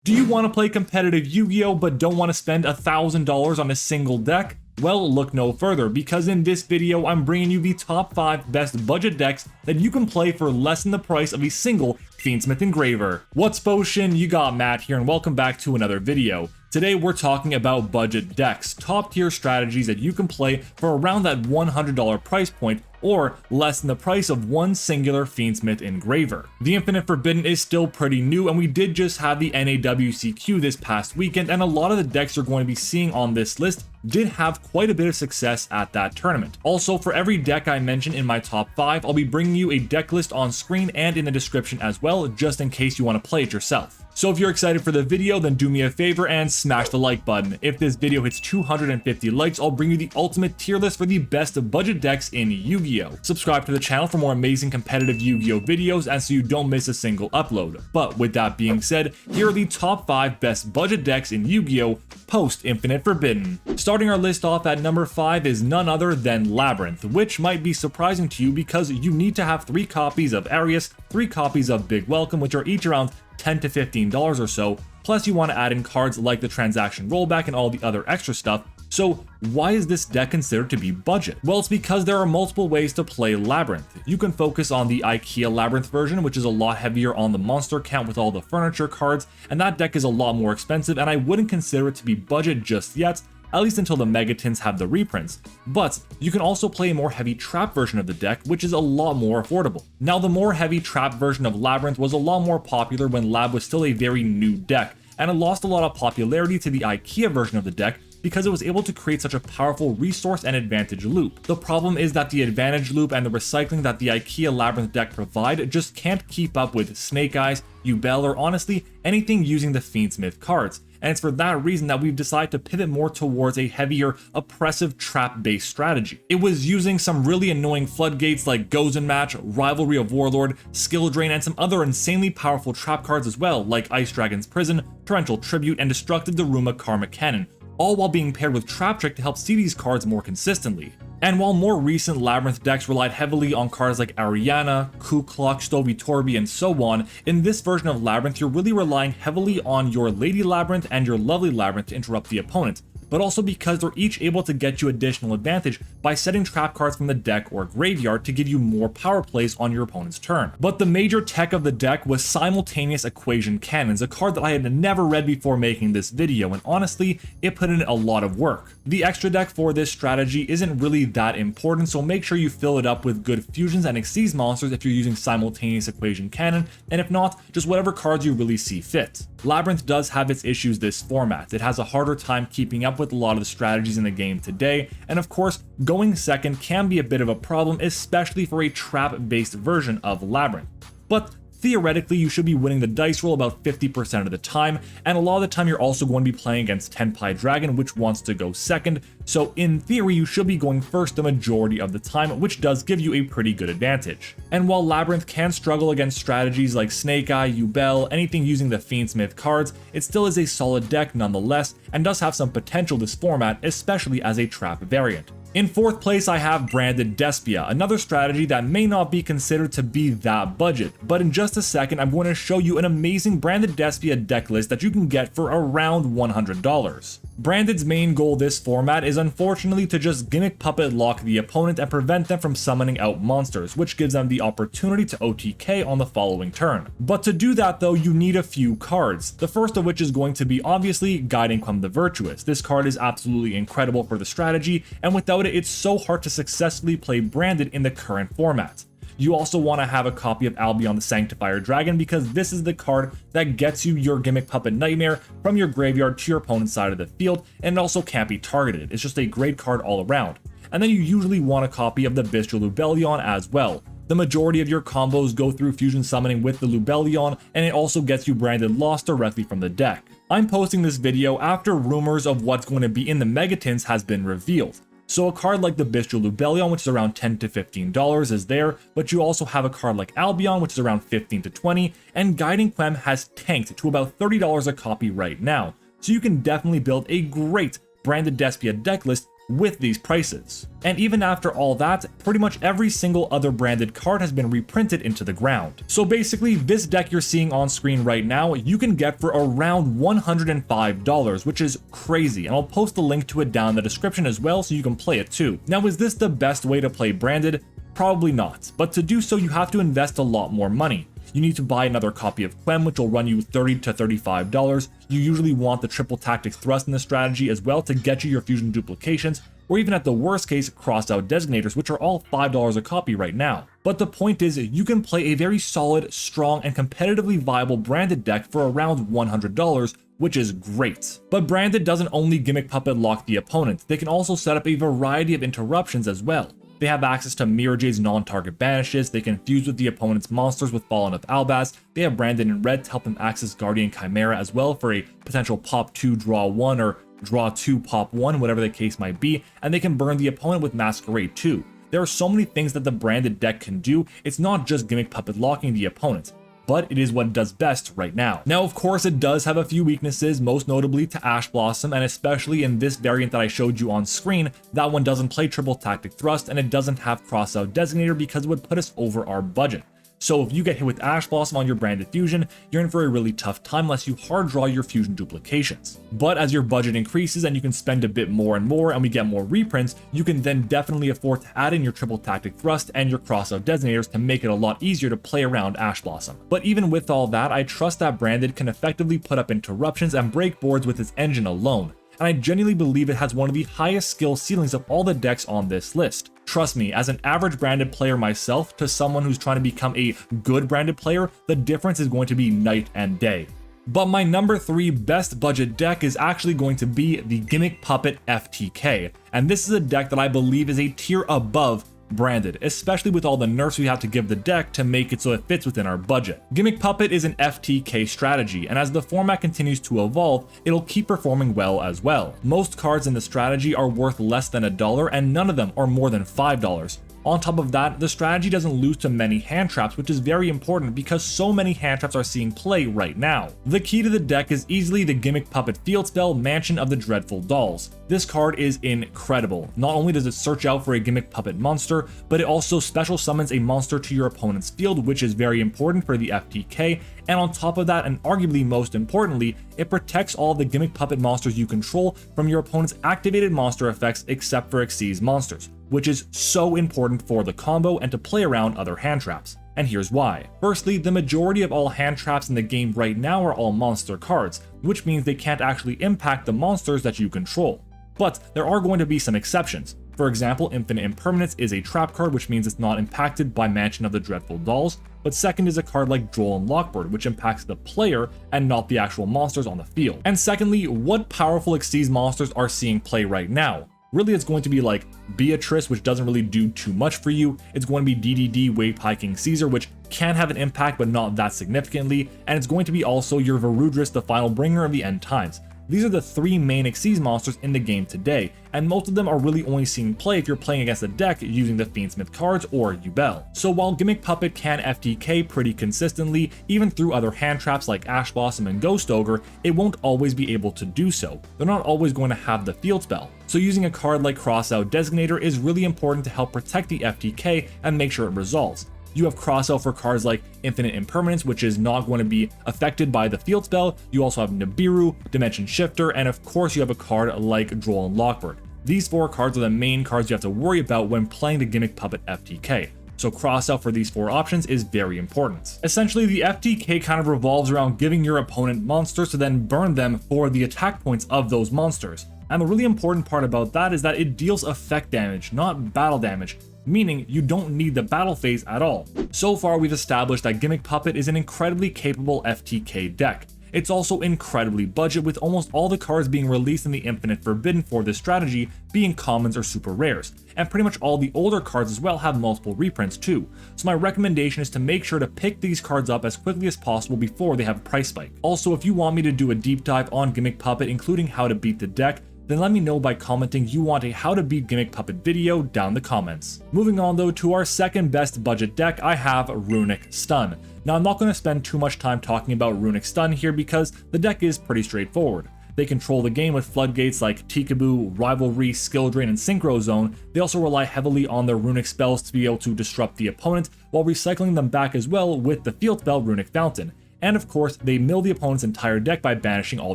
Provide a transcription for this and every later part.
Do you want to play competitive Yu-Gi-Oh but don't want to spend $1,000 on a single deck? Well, look no further, because in this video I'm bringing you the top 5 best budget decks that you can play for less than the price of a single Fiendsmith engraver. What's potion? You got Matt here, and welcome back to another video. Today we're talking about budget decks, top tier strategies that you can play for around that $100 price point or less than the price of one singular Fiendsmith engraver. The Infinite Forbidden is still pretty new, and we did just have the NAWCQ this past weekend, and a lot of the decks you're going to be seeing on this list did have quite a bit of success at that tournament. Also, for every deck I mention in my top 5, I'll be bringing you a deck list on screen and in the description as well, just in case you want to play it yourself. So if you're excited for the video, then do me a favor and smash the like button. If this video hits 250 likes, I'll bring you the ultimate tier list for the best budget decks in Yu-Gi-Oh! Subscribe to the channel for more amazing competitive Yu-Gi-Oh! Videos and so you don't miss a single upload. But with that being said, here are the top 5 best budget decks in Yu-Gi-Oh! Post Infinite Forbidden. Starting our list off at number 5 is none other than Labrynth, which might be surprising to you because you need to have 3 copies of Arius, 3 copies of Big Welcome, which are each around $10 to $15 or so, plus you want to add in cards like the transaction rollback and all the other extra stuff. So why is this deck considered to be budget? Well, it's because there are multiple ways to play Labrynth. You can focus on the IKEA Labrynth version, which is a lot heavier on the monster count with all the furniture cards, and that deck is a lot more expensive, and I wouldn't consider it to be budget just yet, at least until the Megatins have the reprints. But you can also play a more heavy trap version of the deck, which is a lot more affordable. Now, the more heavy trap version of Labrynth was a lot more popular when Lab was still a very new deck, and it lost a lot of popularity to the IKEA version of the deck because it was able to create such a powerful resource and advantage loop. The problem is that the advantage loop and the recycling that the IKEA Labrynth deck provide just can't keep up with Snake Eyes, Yubel, or honestly anything using the Fiendsmith cards. And it's for that reason that we've decided to pivot more towards a heavier, oppressive trap-based strategy. It was using some really annoying floodgates like Gozen Match, Rivalry of Warlord, Skill Drain, and some other insanely powerful trap cards as well, like Ice Dragon's Prison, Torrential Tribute, and Destructive Daruma Karma Cannon, all while being paired with Trap Trick to help see these cards more consistently. And while more recent Labrynth decks relied heavily on cards like Ariana, Ku Klux, Stovey Torby, and so on, in this version of Labrynth, you're really relying heavily on your Lady Labrynth and your Lovely Labrynth to interrupt the opponent, but also because they're each able to get you additional advantage by setting trap cards from the deck or graveyard to give you more power plays on your opponent's turn. But the major tech of the deck was Simultaneous Equation Cannons, a card that I had never read before making this video, and honestly, it put in a lot of work. The extra deck for this strategy isn't really that important, so make sure you fill it up with good fusions and Xyz monsters if you're using Simultaneous Equation Cannon, and if not, just whatever cards you really see fit. Labrynth does have its issues this format. It has a harder time keeping up with a lot of the strategies in the game today, and of course, going second can be a bit of a problem, especially for a trap-based version of Labrynth. But theoretically, you should be winning the dice roll about 50% of the time, and a lot of the time you're also going to be playing against Tenpai Dragon, which wants to go second, so in theory you should be going first the majority of the time, which does give you a pretty good advantage. And while Labrynth can struggle against strategies like Snake Eye, Yubel, anything using the Fiendsmith cards, it still is a solid deck nonetheless, and does have some potential this format, especially as a trap variant. In 4th place, I have Branded Despia, another strategy that may not be considered to be that budget, but in just a second I'm going to show you an amazing Branded Despia deck list that you can get for around $100. Branded's main goal this format is unfortunately to just Gimmick Puppet lock the opponent and prevent them from summoning out monsters, which gives them the opportunity to OTK on the following turn. But to do that though, you need a few cards, the first of which is going to be obviously Guiding Quem the Virtuous. This card is absolutely incredible for the strategy, and without it, it's so hard to successfully play Branded in the current format. You also want to have a copy of Albion the Sanctifier Dragon because this is the card that gets you your Gimmick Puppet Nightmare from your graveyard to your opponent's side of the field, and it also can't be targeted. It's just a great card all around. And then you usually want a copy of the Bestial Lubellion as well. The majority of your combos go through fusion summoning with the Lubellion, and it also gets you Branded Lost directly from the deck. I'm posting this video after rumors of what's going to be in the Megatins has been revealed. So a card like the Bestial Lubellion, which is around $10 to $15 is there, but you also have a card like Albion, which is around $15 to $20, and Guiding Quem has tanked to about $30 a copy right now. So you can definitely build a great Branded Despia deck list with these prices. And even after all that, pretty much every single other branded card has been reprinted into the ground. So basically, this deck you're seeing on screen right now, you can get for around $105, which is crazy, and I'll post the link to it down in the description as well so you can play it too. Now, is this the best way to play branded? Probably not, but to do so you have to invest a lot more money. You need to buy another copy of Quem, which will run you $30 to $35. You usually want the triple tactic thrust in the strategy as well to get you your fusion duplications, or even at the worst case, crossed out designators, which are all $5 a copy right now. But the point is, you can play a very solid, strong, and competitively viable branded deck for around $100, which is great. But branded doesn't only Gimmick Puppet lock the opponent, they can also set up a variety of interruptions as well. They have access to Mirror Jade's non-target banishes, they can fuse with the opponent's monsters with Fallen of Albaz, they have Branded in red to help them access Guardian Chimera as well for a potential pop 2 draw 1 or draw 2 pop 1, whatever the case might be, and they can burn the opponent with Masquerade too. There are so many things that the branded deck can do, it's not just Gimmick Puppet locking the opponent, but it is what it does best right now. Now, of course, it does have a few weaknesses, most notably to Ash Blossom, and especially in this variant that I showed you on screen, that one doesn't play triple tactic thrust, and it doesn't have crossout designator because it would put us over our budget. So if you get hit with Ash Blossom on your branded fusion, you're in for a really tough time unless you hard draw your fusion duplications. But as your budget increases and you can spend a bit more and more and we get more reprints, you can then definitely afford to add in your triple tactic thrust and your crossout designators to make it a lot easier to play around Ash Blossom. But even with all that, I trust that branded can effectively put up interruptions and break boards with its engine alone. And I genuinely believe it has one of the highest skill ceilings of all the decks on this list. Trust me, as an average branded player myself to someone who's trying to become a good branded player, the difference is going to be night and day. But my number 3 best budget deck is actually going to be the Gimmick Puppet FTK, and this is a deck that I believe is a tier above branded, especially with all the nerfs we have to give the deck to make it so it fits within our budget. Gimmick Puppet is an FTK strategy, and as the format continues to evolve, it'll keep performing well as well. Most cards in the strategy are worth less than $1, and none of them are more than $5. On top of that, the strategy doesn't lose to many hand traps, which is very important because so many hand traps are seeing play right now. The key to the deck is easily the Gimmick Puppet field spell, Mansion of the Dreadful Dolls. This card is incredible. Not only does it search out for a Gimmick Puppet monster, but it also special summons a monster to your opponent's field, which is very important for the FTK, and on top of that, and arguably most importantly, it protects all the Gimmick Puppet monsters you control from your opponent's activated monster effects except for Xyz monsters, which is so important for the combo and to play around other hand traps. And here's why. Firstly, the majority of all hand traps in the game right now are all monster cards, which means they can't actually impact the monsters that you control. But there are going to be some exceptions. For example, Infinite Impermanence is a trap card, which means it's not impacted by Mansion of the Dreadful Dolls, but second is a card like Droll and Lockbird, which impacts the player and not the actual monsters on the field. And secondly, what powerful Xyz monsters are seeing play right now? Really, it's going to be like Beatrice, which doesn't really do too much for you. It's going to be DDD, Wave High King Caesar, which can have an impact but not that significantly, and it's going to be also your Varudris, the Final Bringer of the End Times. These are the 3 main Xyz monsters in the game today, and most of them are really only seeing play if you're playing against a deck using the Fiendsmith cards or Yubel. So while Gimmick Puppet can FTK pretty consistently, even through other hand traps like Ash Blossom and Ghost Ogre, it won't always be able to do so. They're not always going to have the field spell. So using a card like Crossout Designator is really important to help protect the FTK and make sure it resolves. You have crossout for cards like Infinite Impermanence, which is not going to be affected by the field spell. You also have Nibiru, Dimension Shifter, and of course you have a card like Droll and Lockbird. These 4 cards are the main cards you have to worry about when playing the Gimmick Puppet FTK. So crossout for these 4 options is very important. Essentially, the FTK kind of revolves around giving your opponent monsters to then burn them for the attack points of those monsters. And the really important part about that is that it deals effect damage, not battle damage, meaning you don't need the battle phase at all. So far, we've established that Gimmick Puppet is an incredibly capable FTK deck. It's also incredibly budget, with almost all the cards being released in the Infinite Forbidden for this strategy being commons or super rares, and pretty much all the older cards as well have multiple reprints too. So my recommendation is to make sure to pick these cards up as quickly as possible before they have a price spike. Also, if you want me to do a deep dive on Gimmick Puppet, including how to beat the deck, then let me know by commenting you want a how to beat Gimmick Puppet video down in the comments. Moving on though to our second best budget deck, I have Runick Stun. Now I'm not going to spend too much time talking about Runick Stun here because the deck is pretty straightforward. They control the game with floodgates like Tikaboo, Rivalry, Skill Drain, and Synchro Zone. They also rely heavily on their runic spells to be able to disrupt the opponent, while recycling them back as well with the field spell Runick Fountain. And of course, they mill the opponent's entire deck by banishing all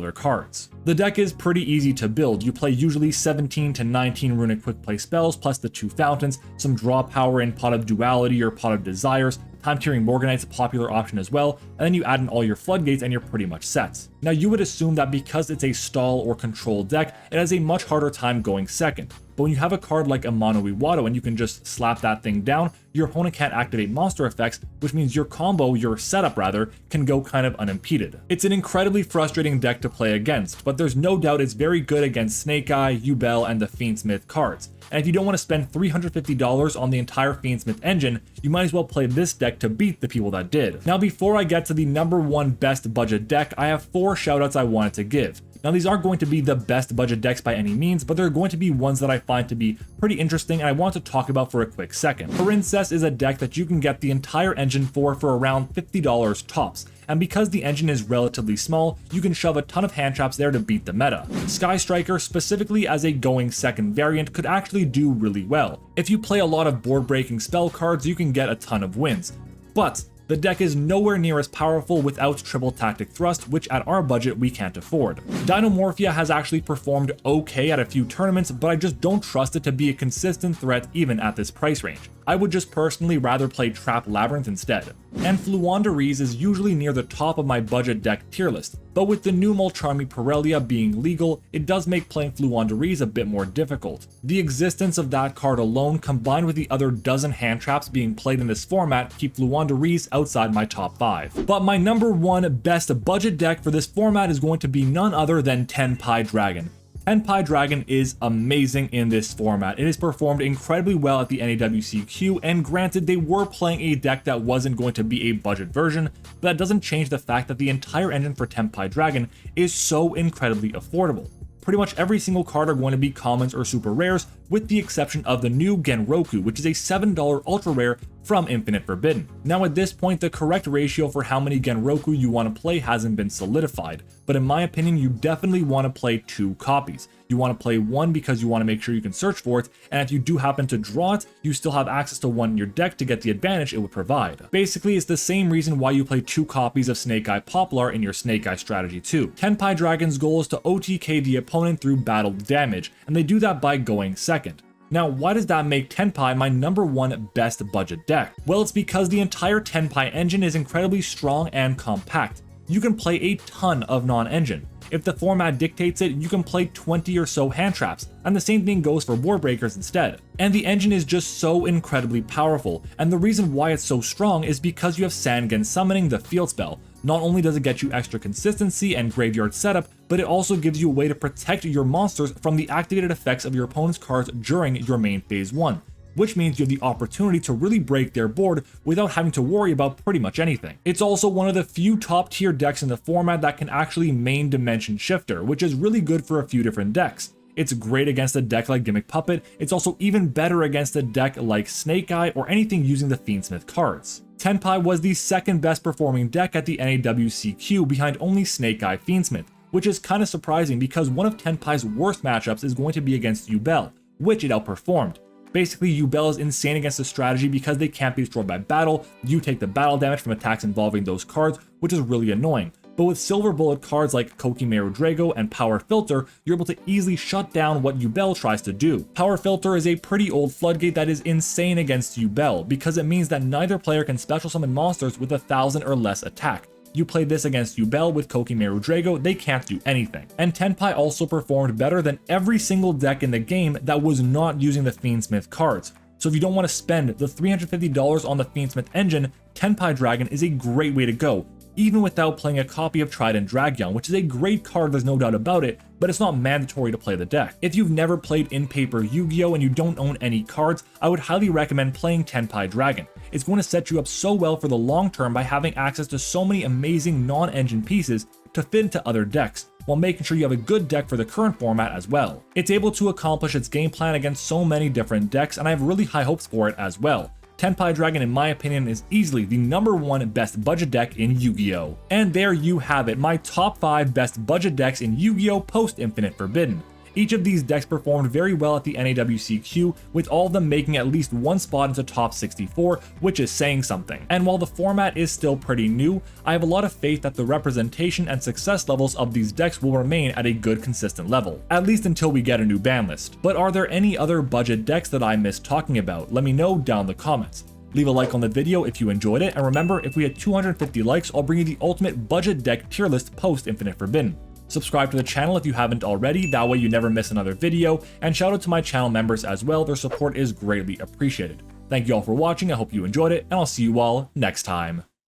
their cards. The deck is pretty easy to build. You play usually 17 to 19 runic quick play spells plus the 2 fountains, some draw power in Pot of Duality or Pot of Desires, time-tiering Morganite's a popular option as well, and then you add in all your floodgates and you're pretty much set. Now you would assume that because it's a stall or control deck, it has a much harder time going second. But when you have a card like Amano Iwado and you can just slap that thing down, your opponent can't activate monster effects, which means your combo, your setup rather, can go kind of unimpeded. It's an incredibly frustrating deck to play against, but there's no doubt it's very good against Snake Eye, Yubel, and the Fiendsmith cards. And if you don't want to spend $350 on the entire Fiendsmith engine, you might as well play this deck to beat the people that did. Now before I get to the #1 best budget deck, I have 4 shoutouts I wanted to give. Now these aren't going to be the best budget decks by any means, but they're going to be ones that I find to be pretty interesting and I want to talk about for a quick second. Princess is a deck that you can get the entire engine for around $50 tops. And because the engine is relatively small, you can shove a ton of hand traps there to beat the meta. Sky Striker, specifically as a going second variant, could actually do really well. If you play a lot of board breaking spell cards, you can get a ton of wins. But the deck is nowhere near as powerful without triple tactic thrust, which at our budget we can't afford. Dinomorphia has actually performed okay at a few tournaments, but I just don't trust it to be a consistent threat even at this price range. I would just personally rather play Trap Labrynth instead. And Fluandereeze is usually near the top of my budget deck tier list, but with the new Molcharmi Pirellia being legal, it does make playing Fluandereeze a bit more difficult. The existence of that card alone, combined with the other dozen hand traps being played in this format, keep Fluandereeze outside my top 5. But my #1 best budget deck for this format is going to be none other than Tenpai Dragon. Tenpai Dragon is amazing in this format. It has performed incredibly well at the NAWCQ, and granted they were playing a deck that wasn't going to be a budget version, but that doesn't change the fact that the entire engine for Tenpai Dragon is so incredibly affordable. Pretty much every single card are going to be commons or super rares, with the exception of the new Genroku, which is a $7 ultra rare from Infinite Forbidden. Now at this point, the correct ratio for how many Genroku you want to play hasn't been solidified, but in my opinion, you definitely want to play 2 copies. You want to play 1 because you want to make sure you can search for it, and if you do happen to draw it, you still have access to 1 in your deck to get the advantage it would provide. Basically, it's the same reason why you play 2 copies of Snake Eye Poplar in your Snake Eye strategy too. Tenpai Dragon's goal is to OTK the opponent through battle damage, and they do that by going second. Now, why does that make Tenpai my #1 best budget deck? Well, it's because the entire Tenpai engine is incredibly strong and compact. You can play a ton of non-engine. If the format dictates it, you can play 20 or so hand traps, and the same thing goes for board breakers instead. And the engine is just so incredibly powerful, and the reason why it's so strong is because you have Sangen summoning the field spell. Not only does it get you extra consistency and graveyard setup, but it also gives you a way to protect your monsters from the activated effects of your opponent's cards during your main phase 1. Which means you have the opportunity to really break their board without having to worry about pretty much anything. It's also one of the few top tier decks in the format that can actually main Dimension Shifter, which is really good for a few different decks. It's great against a deck like Gimmick Puppet, it's also even better against a deck like Snake Eye or anything using the Fiendsmith cards. Tenpai was the second best performing deck at the NAWCQ behind only Snake Eye Fiendsmith, which is kind of surprising because one of Tenpai's worst matchups is going to be against Yubel, which it outperformed. Basically, Yubel is insane against the strategy because they can't be destroyed by battle, you take the battle damage from attacks involving those cards, which is really annoying. But with silver bullet cards like Kokimeru Drago and Power Filter, you're able to easily shut down what Yubel tries to do. Power Filter is a pretty old floodgate that is insane against Yubel, because it means that neither player can special summon monsters with 1,000 or less attack. You play this against Yubel with Kokimeru Drago, they can't do anything. And Tenpai also performed better than every single deck in the game that was not using the Fiendsmith cards. So if you don't want to spend the $350 on the Fiendsmith engine, Tenpai Dragon is a great way to go, even without playing a copy of Trident Dragyoung, which is a great card, there's no doubt about it, but it's not mandatory to play the deck. If you've never played in-paper Yu-Gi-Oh! And you don't own any cards, I would highly recommend playing Tenpai Dragon. It's going to set you up so well for the long term by having access to so many amazing non-engine pieces to fit into other decks, while making sure you have a good deck for the current format as well. It's able to accomplish its game plan against so many different decks, and I have really high hopes for it as well. Tenpai Dragon, in my opinion, is easily the #1 best budget deck in Yu-Gi-Oh! And there you have it, my top 5 best budget decks in Yu-Gi-Oh! Post Infinite Forbidden. Each of these decks performed very well at the NAWCQ, with all of them making at least one spot into top 64, which is saying something. And while the format is still pretty new, I have a lot of faith that the representation and success levels of these decks will remain at a good consistent level, at least until we get a new ban list. But are there any other budget decks that I missed talking about? Let me know down in the comments. Leave a like on the video if you enjoyed it, and remember, if we hit 250 likes, I'll bring you the ultimate budget deck tier list post Infinite Forbidden. Subscribe to the channel if you haven't already, that way you never miss another video, and shout out to my channel members as well, their support is greatly appreciated. Thank you all for watching, I hope you enjoyed it, and I'll see you all next time.